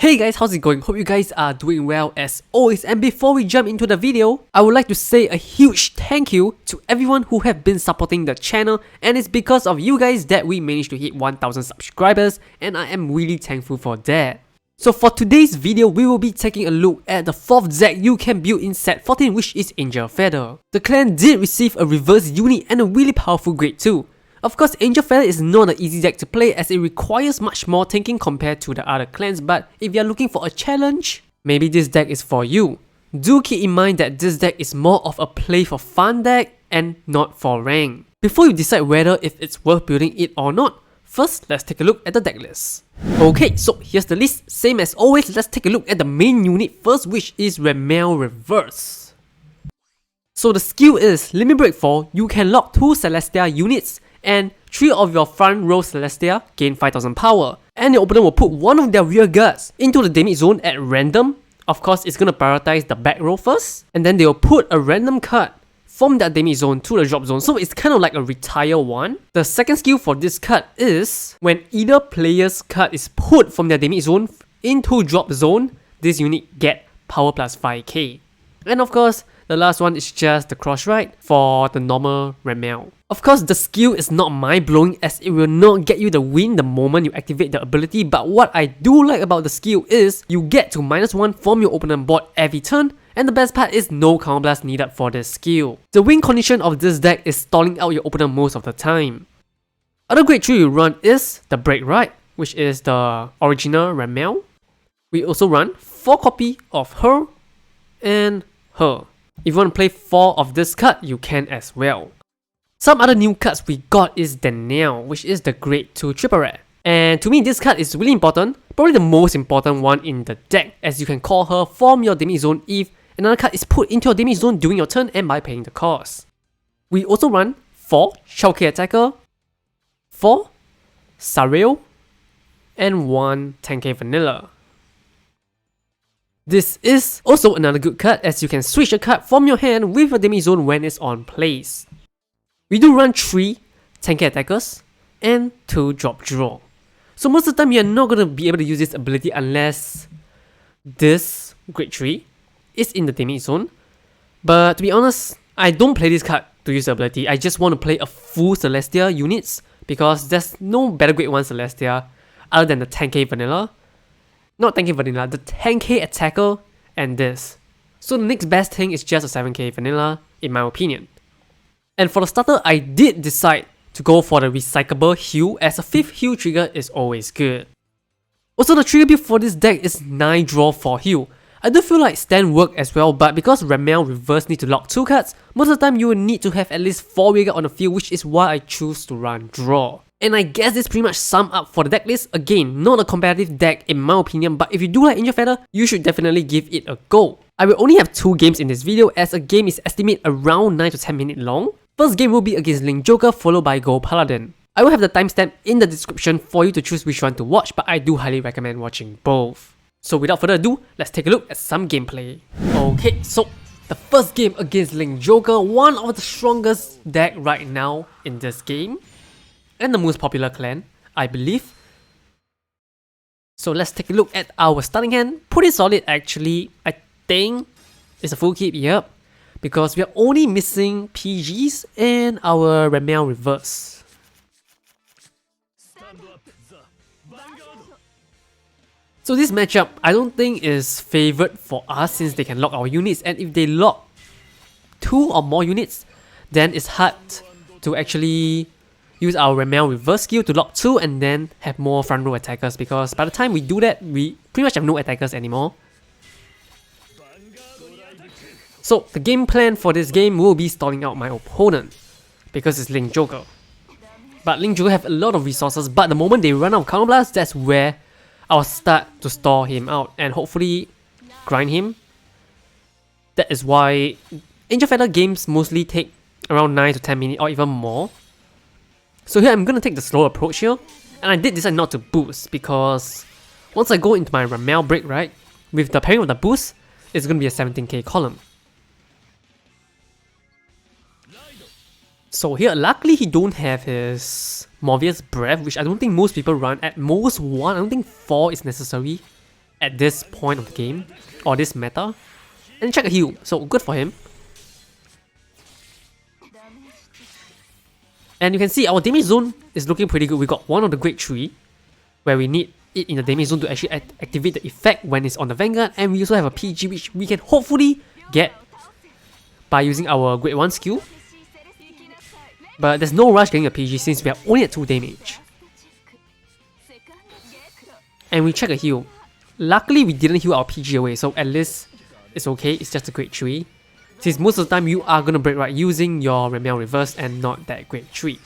Hey guys, how's it going? Hope you guys are doing well as always, and before we jump into the video, I would like to say a huge thank you to everyone who have been supporting the channel, and it's because of you guys that we managed to hit 1000 subscribers, and I am really thankful for that. So for today's video, we will be taking a look at the 4th deck you can build in set 14, which is Angel Feather. The clan did receive a reverse unit and a really powerful grade too. Of course, Angel Feather is not an easy deck to play as it requires much more thinking compared to the other clans, but if you're looking for a challenge, maybe this deck is for you. Do keep in mind that this deck is more of a play for fun deck and not for rank. Before you decide whether if it's worth building it or not, first let's take a look at the deck list. Okay, so here's the list. Same as always, let's take a look at the main unit first, which is Ramiel Reverse. So the skill is Limit Break 4, you can lock 2 Celestia units, and 3 of your front row Celestia gain 5000 power, and your opponent will put one of their rear guards into the damage zone at random. Of course, it's gonna prioritize the back row first, and then they will put a random card from that damage zone to the drop zone, so it's kind of like a retire one. The second skill for this card is when either player's card is put from their damage zone into drop zone, this unit get power plus 5k. And of course, the last one is just the cross ride for the normal Ramiel. Of course, the skill is not mind-blowing as it will not get you the win the moment you activate the ability, but what I do like about the skill is you get to -1 from your opponent board every turn, and the best part is no counter blast needed for this skill. The win condition of this deck is stalling out your opponent most of the time. Other grade 3 you run is the Break Ride, which is the original Ramiel. We also run 4 copy of her and her. If you want to play 4 of this card, you can as well. Some other new cards we got is Danielle, which is the grade 2 triple rare. And to me, this card is really important, probably the most important one in the deck, as you can call her from your damage zone if another card is put into your damage zone during your turn and by paying the cost. We also run 4 Shao-K Attacker, 4 Sariel, and 1 10k Vanilla. This is also another good card as you can switch a card from your hand with a damage zone when it's on place. We do run 3 10k attackers and 2 drop draw. So most of the time you're not going to be able to use this ability unless this grade 3 is in the damage zone. But to be honest, I don't play this card to use the ability. I just want to play a full Celestia units because there's no better grade 1 Celestia other than the 10k vanilla. Not 10k vanilla, the 10k attacker and this. So the next best thing is just a 7k vanilla in my opinion. And for the starter, I did decide to go for the recyclable heal as a 5th heal trigger is always good. Also the trigger build for this deck is 9 draw for heal. I do feel like stand work as well, but because Ramiel Reverse need to lock 2 cards, most of the time you will need to have at least 4 rear guard on the field, which is why I choose to run draw. And I guess this pretty much sum up for the deck list. Again, not a competitive deck in my opinion, but if you do like Angel Feather, you should definitely give it a go. I will only have 2 games in this video as a game is estimated around 9 to 10 minutes long. First game will be against Link Joker followed by Gold Paladin. I will have the timestamp in the description for you to choose which one to watch, but I do highly recommend watching both. So without further ado, let's take a look at some gameplay. Okay, so the first game against Link Joker, one of the strongest deck right now in this game. And the most popular clan, I believe. So let's take a look at our starting hand. Pretty solid actually. I think it's a full keep, yep. Because we are only missing PGs and our Ramiel Reverse. So this matchup, I don't think is favored for us since they can lock our units, and if they lock 2 or more units, then it's hard to actually use our Ramiel Reverse skill to lock 2 and then have more front row attackers, because by the time we do that, we pretty much have no attackers anymore. So the game plan for this game will be stalling out my opponent because it's Link Joker. But Link Joker have a lot of resources, but the moment they run out of counter blast, that's where I'll start to stall him out and hopefully grind him. That is why Angel Feather games mostly take around 9 to 10 minutes or even more. So here I'm gonna take the slow approach here, and I did decide not to boost because once I go into my Ramiel break, right, with the pairing of the boost, it's gonna be a 17k column. So here, luckily he don't have his Morbius Breath, which I don't think most people run. At most 1, I don't think 4 is necessary. at this point of the game, or this meta. And check a heal, so good for him. And you can see our damage zone is looking pretty good. We got one of the Grade 3, where we need it in the damage zone to actually activate the effect when it's on the Vanguard. And we also have a PG which we can hopefully get by using our Grade 1 skill. But there's no rush getting a PG since we are only at 2 damage. And we check a heal. Luckily we didn't heal our PG away, so at least it's okay, it's just a Grade 3. Since most of the time you are gonna break right using your Ramiel Reverse and not that Grade 3.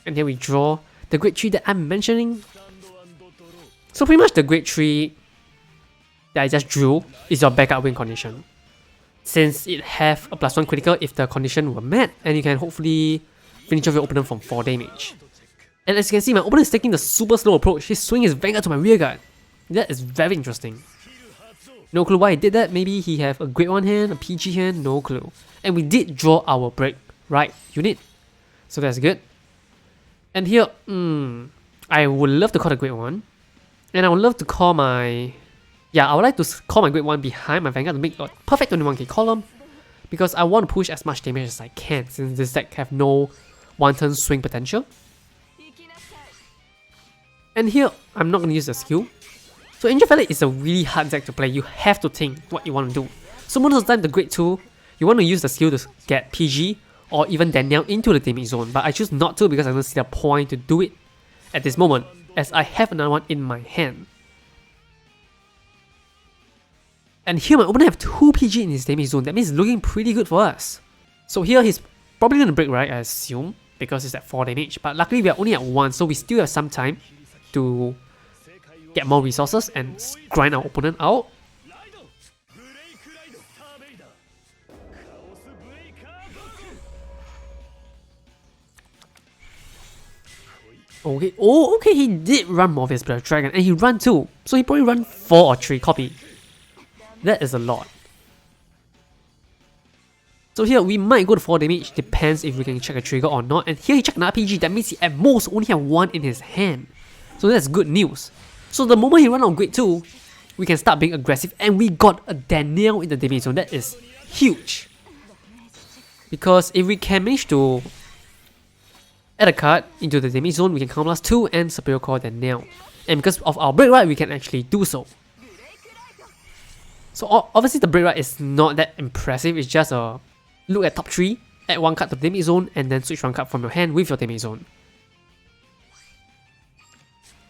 And here we draw the Grade 3 that I'm mentioning. So pretty much the Grade 3 that I just drew is your backup win condition. Since it have a +1 critical if the condition were met, and you can hopefully finish off your opponent from 4 damage. And as you can see, my opponent is taking the super slow approach. He's swinging his Vanguard to my rear guard. That is very interesting. No clue why he did that. Maybe he have a Grade 1 hand, a PG hand, no clue. And we did draw our break right unit, so that's good. And here, I would love to call the Grade 1. And I would love to call my... Yeah, I would like to call my Grade 1 behind my Vanguard to make a perfect 21k column. Because I want to push as much damage as I can, since this deck have no one-turn swing potential. And here, I'm not going to use the skill. So Angel Feather is a really hard deck to play. You have to think what you want to do. So most of the time, the Grade 2, you want to use the skill to get PG or even Danielle into the damage zone. But I choose not to because I don't see the point to do it at this moment, as I have another one in my hand. And here my opponent have 2 PG in his damage zone. That means it's looking pretty good for us. So here he's probably going to break right, I assume, because it's at 4 damage. But luckily we are only at 1, so we still have some time to get more resources and grind our opponent out. Okay, oh okay, he did run Morpheus Blood Dragon and he ran 2. So he probably run 4 or 3 copy. That is a lot. So here we might go to 4 damage, depends if we can check a trigger or not. And here he checked an RPG, that means he at most only have 1 in his hand. So that's good news. So the moment he run on Grade 2, we can start being aggressive, and we got a Danielle in the damage zone. That is huge. Because if we can manage to add a card into the damage zone, we can count +2 and Superior Core Danielle. And because of our break right, we can actually do so. So obviously the break right is not that impressive, it's just a look at top 3, add 1 card to the damage zone, and then switch 1 card from your hand with your damage zone.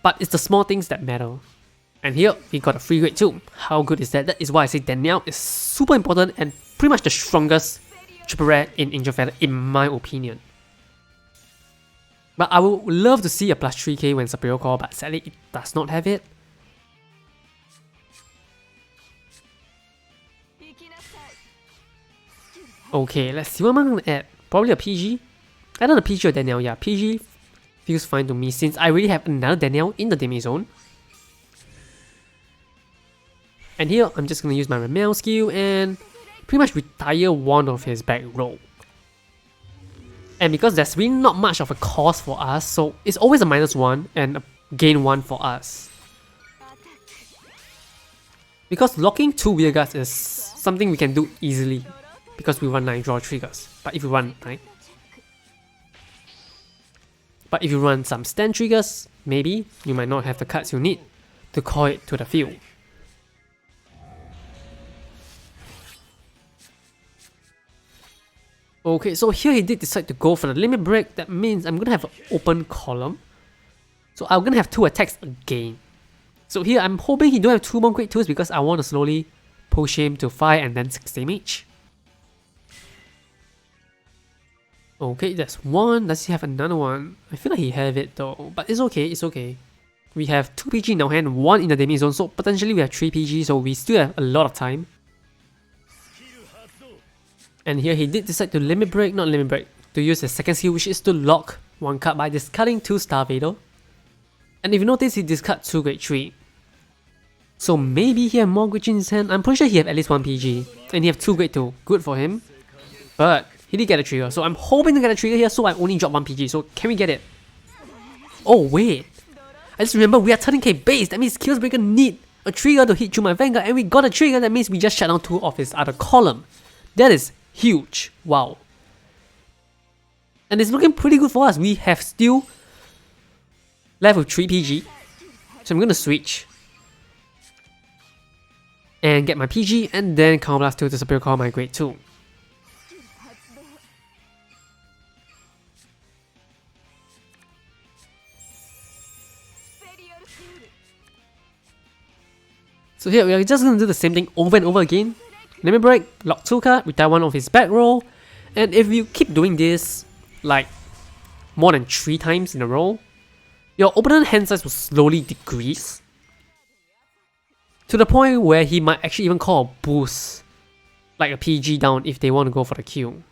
But it's the small things that matter. And here, we got a free Grade 2. How good is that? That is why I say Danielle is super important and pretty much the strongest triple rare in Angel Feather, in my opinion. But I would love to see a +3k when Superior Core, but sadly it does not have it. Okay, let's see what I'm going to add. Probably a PG. Either a PG or Danielle. Yeah, PG feels fine to me since I already have another Danielle in the damage zone. And here, I'm just going to use my Ramiel skill and pretty much retire one of his back row. And because there's really not much of a cost for us, so it's always a -1 and a gain 1 for us. Because locking 2 rear guards is something we can do easily, because we run 9 draw triggers. But if you run 9, but if you run some stand triggers, maybe you might not have the cards you need to call it to the field. Okay, so here he did decide to go for the limit break. That means I'm gonna have an open column. So I'm gonna have 2 attacks again. So here I'm hoping he don't have 2 more Grade 2s because I want to slowly push him to 5 and then 6 damage. Okay, that's 1. Does he have another one? I feel like he have it though, but it's okay, it's okay. We have 2 PG in our hand, 1 in the damage zone, so potentially we have 3 PG, so we still have a lot of time. And here he did decide to limit break, not limit break, to use his second skill, which is to lock 1 card by discarding 2 Star Vader. And if you notice, he discards 2 Grade 3. So maybe he have more Grade 3 in his hand. I'm pretty sure he have at least 1 PG. And he have 2 Grade 2. Good for him. But he did get a trigger. So I'm hoping to get a trigger here, so I only drop 1 PG. So can we get it? Oh wait. I just remember we are 13k base. That means Chaos Breaker need a trigger to hit through my Vanguard, and we got a trigger. That means we just shut down 2 of his other column. That is huge. Wow. And it's looking pretty good for us. We have still left with 3 PG. So I'm gonna switch and get my PG, and then Counter Blast 2 to Superior Call my grade 2. So here we are just gonna do the same thing over and over again. Limit Break, lock 2 card, retire 1 of his back row, and if you keep doing this like more than 3 times in a row, your opponent hand size will slowly decrease to the point where he might actually even call a boost, like a PG down if they want to go for the kill.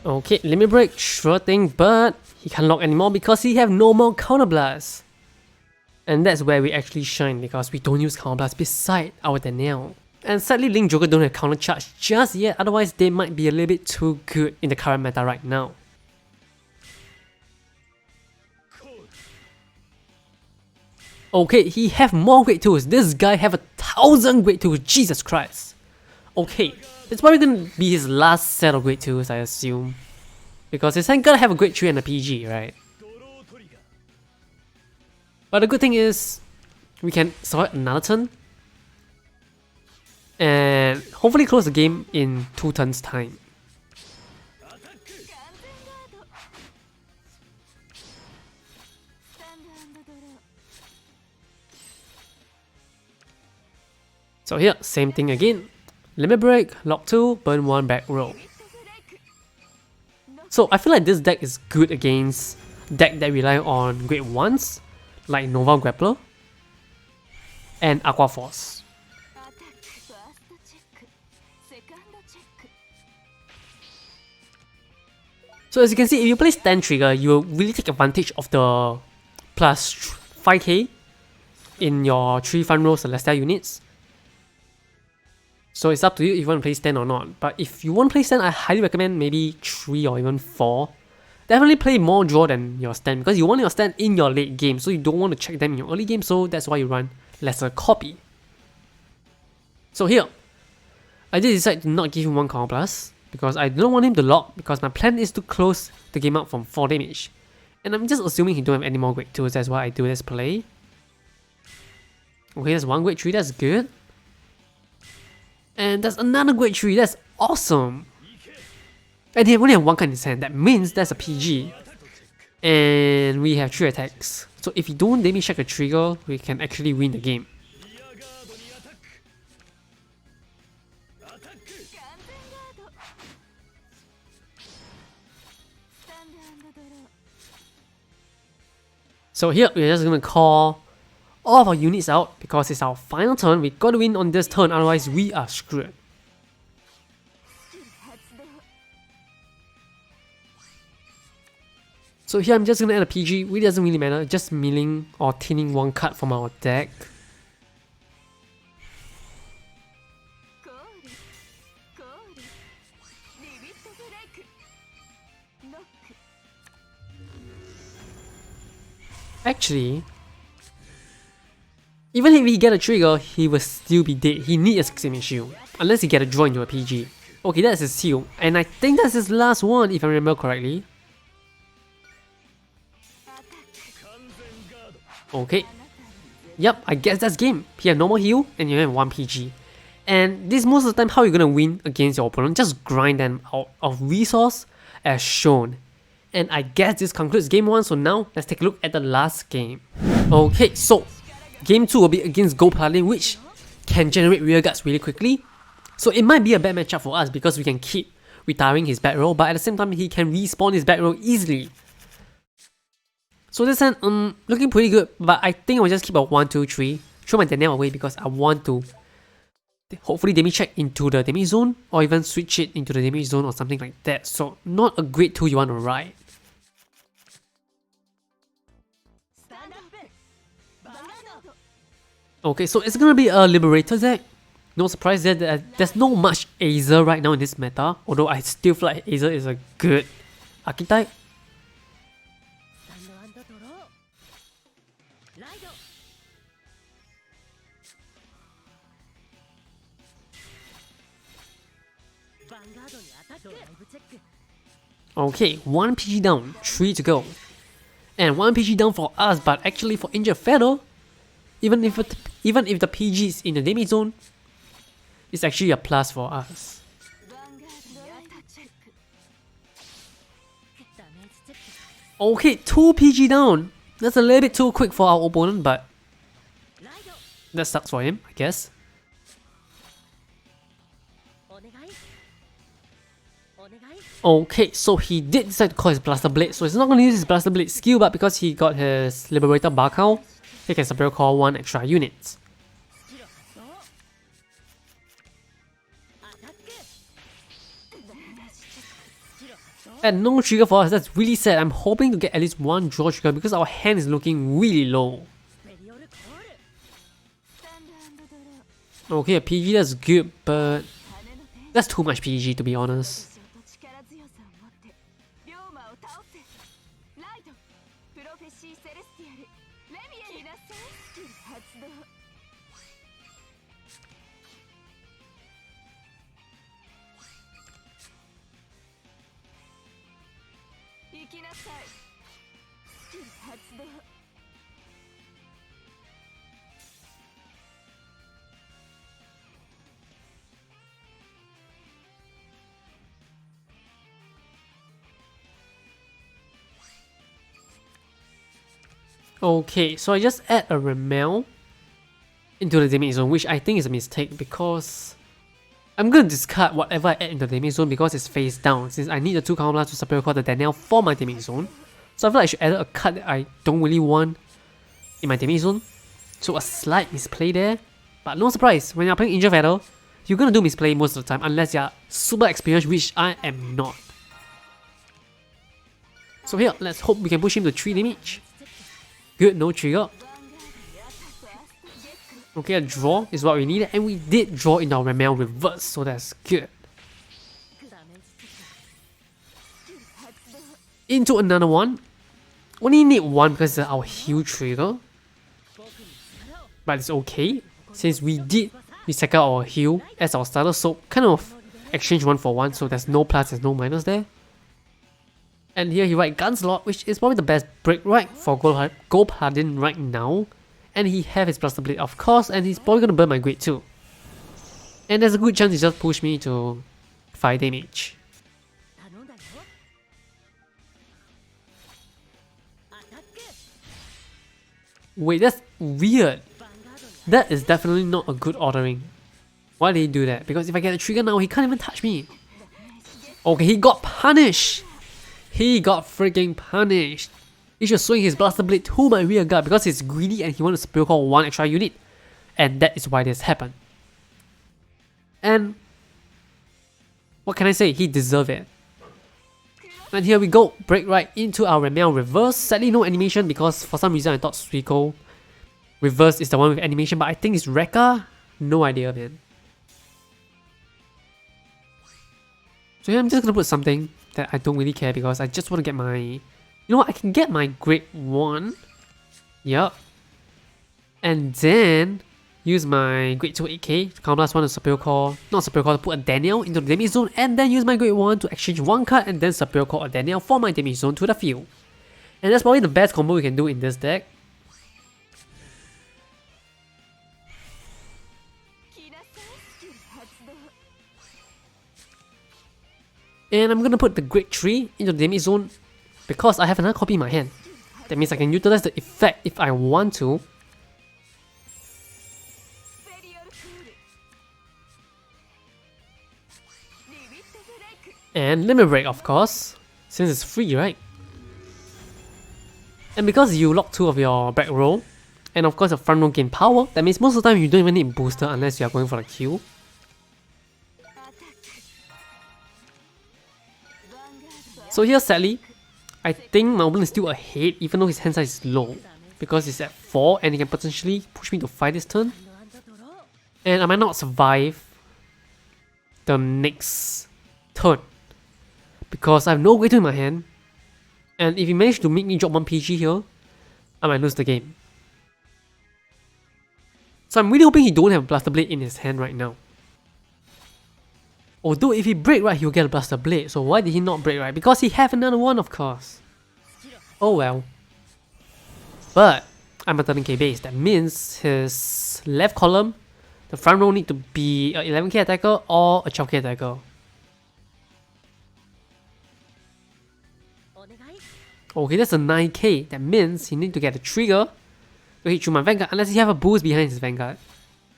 Okay, Limit Break, sure thing, but he can't lock anymore because he have no more Counter Blast. And that's where we actually shine, because we don't use Counter Blast beside our Danielle. And sadly, Link Joker don't have Counter Charge just yet, otherwise they might be a little bit too good in the current meta right now. Okay, he have more grade 2s. This guy have 1,000 grade 2s, Jesus Christ. Okay, it's probably gonna be his last set of grade 2s, I assume. Because his hand gotta have a grade 3 and a PG, right? But the good thing is, we can survive another turn. And hopefully close the game in 2 turns time. So here, same thing again. Limit Break, lock 2, burn 1 back row. So I feel like this deck is good against deck that rely on grade 1s, like Nova Grappler and Aqua Force. So as you can see, if you play Stand Trigger, you will really take advantage of the plus 5k in your 3 front row Celestial units. So it's up to you if you want to play Stand or not. But if you want to play Stand, I highly recommend maybe 3 or even 4. Definitely play more draw than your Stand, because you want your Stand in your late game, so you don't want to check them in your early game, so that's why you run lesser copy. So here, I did decide to not give him 1 Counter Blast, because I don't want him to lock, because my plan is to close the game out from 4 damage. And I'm just assuming he don't have any more grade 2s, that's why I do this play. Okay, that's 1 grade 3, that's good. And that's another grade 3, that's awesome! And he only have 1 card in his hand, that means that's a PG. And we have 3 attacks. So if you don't damage check a trigger, we can actually win the game. So here, we're just gonna call all of our units out, because it's our final turn. We gotta win on this turn, otherwise we are screwed. So here I'm just gonna add a PG, really doesn't really matter, just milling or thinning 1 card from our deck. Actually, even if he get a trigger, he will still be dead. He needs a 6 shield, unless he get a draw into a PG. Okay, that's his shield, and I think that's his last one if I remember correctly. Okay, yep, I guess that's game. He have no more heal, and you have 1 PG. And this most of the time how you're gonna win against your opponent, just grind them out of resource as shown. And I guess this concludes game 1, so now let's take a look at the last game. Okay, so game 2 will be against Gold Paladin, which can generate rear guards really quickly. So it might be a bad matchup for us because we can keep retiring his back row, but at the same time he can respawn his back row easily. So this hand, looking pretty good, but I think I'll just keep a 1, 2, 3, throw my Danielle away because I want to hopefully damage check into the damage zone, or even switch it into the damage zone or something like that. So not a grade 2 you want to ride. Okay, so it's gonna be a Liberator deck. No surprise there that there's no much Aether right now in this meta, although I still feel like Aether is a good archetype. Okay, 1 PG down, 3 to go. And 1 PG down for us, but actually for Injured Feather, even if the PG is in the damage zone, it's actually a plus for us. Okay, 2 PG down. That's a little bit too quick for our opponent, but that sucks for him, I guess. Okay, so he did decide to call his Blaster Blade, so he's not going to use his Blaster Blade skill, but because he got his Liberator Barcow, he can Superior Call 1 extra unit. And no trigger for us, that's really sad. I'm hoping to get at least 1 draw trigger because our hand is looking really low. Okay, a PG that's good, but that's too much PG to be honest. Okay, so I just add a Ramiel into the damage zone, which I think is a mistake because I'm gonna discard whatever I add into the damage zone because it's face down, since I need the 2 counter blast to Superior Call the Danielle for my damage zone. So I feel like I should add a card that I don't really want in my damage zone. So a slight misplay there. But no surprise, when you're playing Injured Feather, you're gonna do misplay most of the time unless you're super experienced, which I am not. So here, let's hope we can push him to 3 damage. Good, no trigger. Okay, a draw is what we needed, and we did draw in our Ramiel Reverse, so that's good. Into another one. Only need 1 because it's our heal trigger. But it's okay, since we did recycle our heal as our starter, so kind of exchange 1 for 1, so there's no plus, there's no minus there. And here he writes Gunslot, which is probably the best break right for Gold Paladin right now. And he have his Blaster Blade of course, and he's probably gonna burn my grade too. And there's a good chance he just push me to 5 damage. Wait, that's weird. That is definitely not a good ordering. Why did he do that? Because if I get a trigger now, he can't even touch me. Okay, he got punished. He got freaking punished. He should swing his Blaster Blade to my rear guard because he's greedy and he wants to Superior Call 1 extra unit. And that is why this happened. And what can I say? He deserved it. And here we go, break right into our Ramiel Reverse. Sadly no animation because for some reason I thought Suiko Reverse is the one with animation, but I think it's Rekka. No idea, man. So here I'm just gonna put something that I don't really care because I just want to get my... You know what, I can get my grade 1. Yup. And then use my grade 2 8k to counter blast 1 to Superior Call, not Superior Call, to put a Danielle into the damage zone, and then use my grade 1 to exchange 1 card and then Superior Call a Danielle for my damage zone to the field. And that's probably the best combo we can do in this deck. And I'm gonna put the grade 3 into the damage zone because I have another copy in my hand. That means I can utilize the effect if I want to. And Limit Break, of course, since it's free, right? And because you lock 2 of your back row, and of course your front row gain power, that means most of the time you don't even need booster unless you are going for the kill. So here, sadly, I think my opponent is still ahead even though his hand size is low. because it's at 4 and he can potentially push me to 5 this turn. And I might not survive the next turn because I have no grade 2 in my hand. And if he managed to make me drop 1 PG here, I might lose the game. So I'm really hoping he don't have a Blaster Blade in his hand right now. Although if he break right, he'll get a Blaster Blade. So why did he not break right? Because he have another one, of course. Oh well. But I'm a 13k base. That means his left column, the front row need to be a 11k attacker or a 12k attacker. Okay, that's a 9k. That means he need to get a trigger to hit through my Vanguard unless he have a boost behind his Vanguard.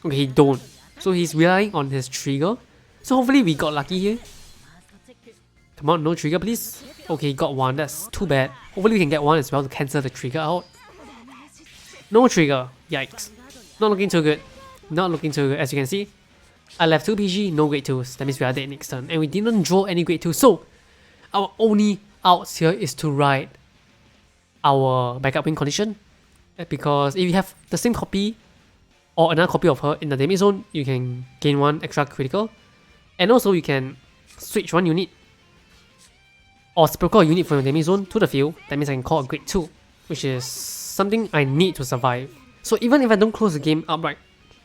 Okay, he don't. So he's relying on his trigger. So hopefully we got lucky here. Come on, no trigger please. Okay, got one. That's too bad. Hopefully we can get one as well to cancel the trigger out. No trigger. Yikes. Not looking too good. Not looking too good. As you can see, I left 2 PG, no grade 2s. That means we are dead next turn. And we didn't draw any grade 2. So our only outs here is to ride our backup win condition. Because if you have the same copy or another copy of her in the damage zone, you can gain 1 extra critical. And also you can switch 1 unit or sprinkle a unit from your damage zone to the field. That means I can call a grade 2, which is something I need to survive. So even if I don't close the game up right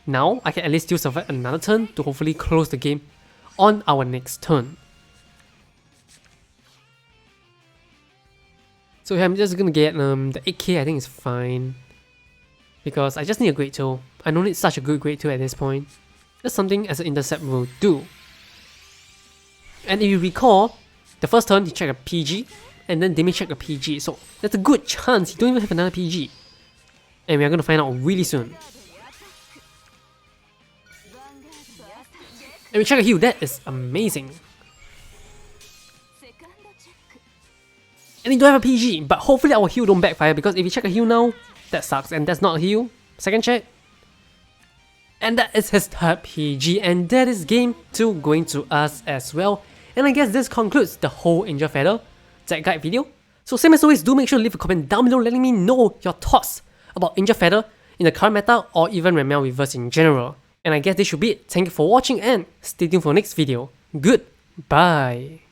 now, I can at least still survive another turn to hopefully close the game on our next turn. So here I'm just gonna get the 8k, I think is fine. Because I just need a grade 2. I don't need such a good grade 2 at this point. That's something as an intercept will do. And if you recall, the first turn he checked a PG, and then Demi checked a PG, so that's a good chance he don't even have another PG. And we are gonna find out really soon. And we check a heal, that is amazing. And he don't have a PG, but hopefully our heal don't backfire because if you check a heal now, that sucks and that's not a heal. Second check. And that is his third PG and that is game 2 going to us as well. And I guess this concludes the whole Angel Feather deck guide video. So same as always, do make sure to leave a comment down below letting me know your thoughts about Angel Feather in the current meta or even Ramiel Reverse in general. And I guess this should be it. Thank you for watching and stay tuned for the next video. Goodbye.